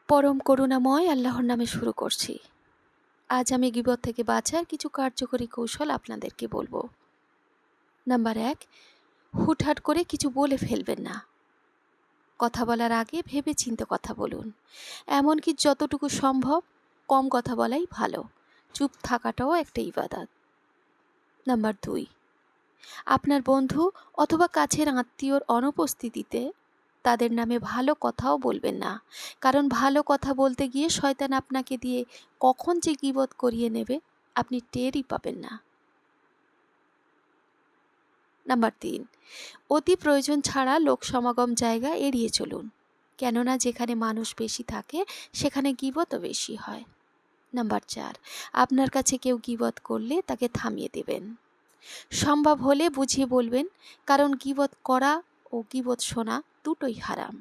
পরম করুণাময় আল্লাহর নামে শুরু করছি। আজ আমি গীবত থেকে বাঁচার কিছু কার্যকরী কৌশল আপনাদেরকে বলবো। নাম্বার ১, হুটহাট করে কিছু বলে ফেলবেন না। কথা বলার আগে ভেবে চিন্তে কথা বলুন। এমনকি যতটুকু সম্ভব কম কথা বলাই ভালো। চুপ থাকাটাও একটা ইবাদত। নাম্বার ২, আপনার বন্ধু অথবা কাছের আত্মীয়র অনুপস্থিতিতে তাদের নামে ভালো কথাও বলবেন না, কারণ ভালো কথা বলতে গিয়ে শয়তান আপনাকে দিয়ে কখন যে গীবত করিয়ে নেবে আপনি টেরই পাবেন না। নাম্বার ৩, অতি প্রয়োজন ছাড়া লোক সমাগম জায়গা এড়িয়ে চলুন, কেননা যেখানে মানুষ বেশি থাকে সেখানে গীবতও বেশি হয়। নাম্বার ৪, আপনার কাছে কেউ গীবত করলে তাকে থামিয়ে দেবেন। সম্ভব হলে বুঝিয়ে বলবেন, কারণ গীবত করা ও গীবত শোনা দুটোই হারাম।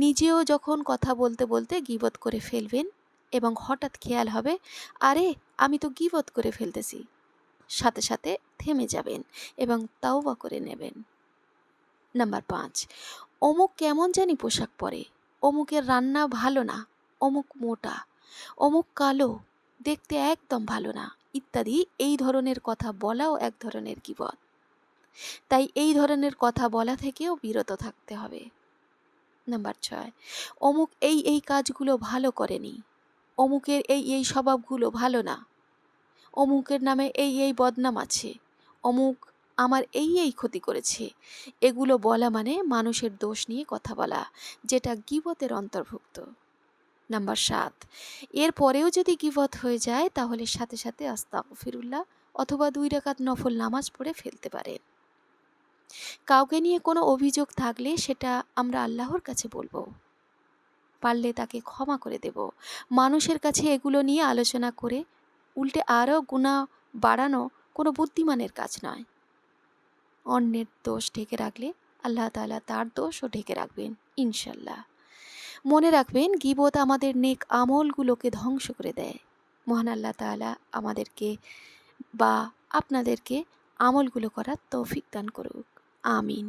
নিজেও যখন কথা বলতে বলতে গীবত করে ফেলবেন এবং হঠাৎ খেয়াল হবে, আরে আমি তো গীবত করে ফেলতেছি, সাথে সাথে থেমে যাবেন এবং তাওবা করে নেবেন। নাম্বার ৫, অমুক কেমন জানি পোশাক পরে, অমুকের রান্না ভালো না, অমুক মোটা, অমুক কালো, দেখতে একদম ভালো না, ইত্যাদি এই ধরনের কথা বলাও এক ধরনের গীবত। তাই এই ধরনের কথা বলা থেকেও বিরত থাকতে হবে। নাম্বার ৬, অমুক এই কাজগুলো ভালো করেনি, অমুকের এই স্বভাবগুলো ভালো না, অমুকের নামে এই বদনাম আছে, অমুক আমার এই ক্ষতি করেছে, এগুলো বলা মানে মানুষের দোষ নিয়ে কথা বলা, যেটা গীবতের অন্তর্ভুক্ত। নাম্বার ৭, এর পরেও যদি গীবত হয়ে যায় তাহলে সাথে সাথে আস্তাগফিরুল্লাহ অথবা ২ রাকাত নফল নামাজ পড়ে ফেলতে পারেন। কাউকে নিয়ে কোনো অভিযোগ থাকলে সেটা আমরা আল্লাহর কাছে বলবো, পারলে তাকে ক্ষমা করে দেব। মানুষের কাছে এগুলো নিয়ে আলোচনা করে উল্টে আরও গুনাহ বাড়ানো কোনো বুদ্ধিমানের কাজ নয়। অন্যের দোষ ঢেকে রাখলে আল্লাহ তাআলা তার দোষও ঢেকে রাখবেন ইনশাল্লাহ। মনে রাখবেন, গীবত আমাদের নেক আমলগুলোকে ধ্বংস করে দেয়। মহান আল্লাহ তাআলা আমাদেরকে বা আপনাদেরকে আমলগুলো করার তৌফিক দান করুক। আমিন।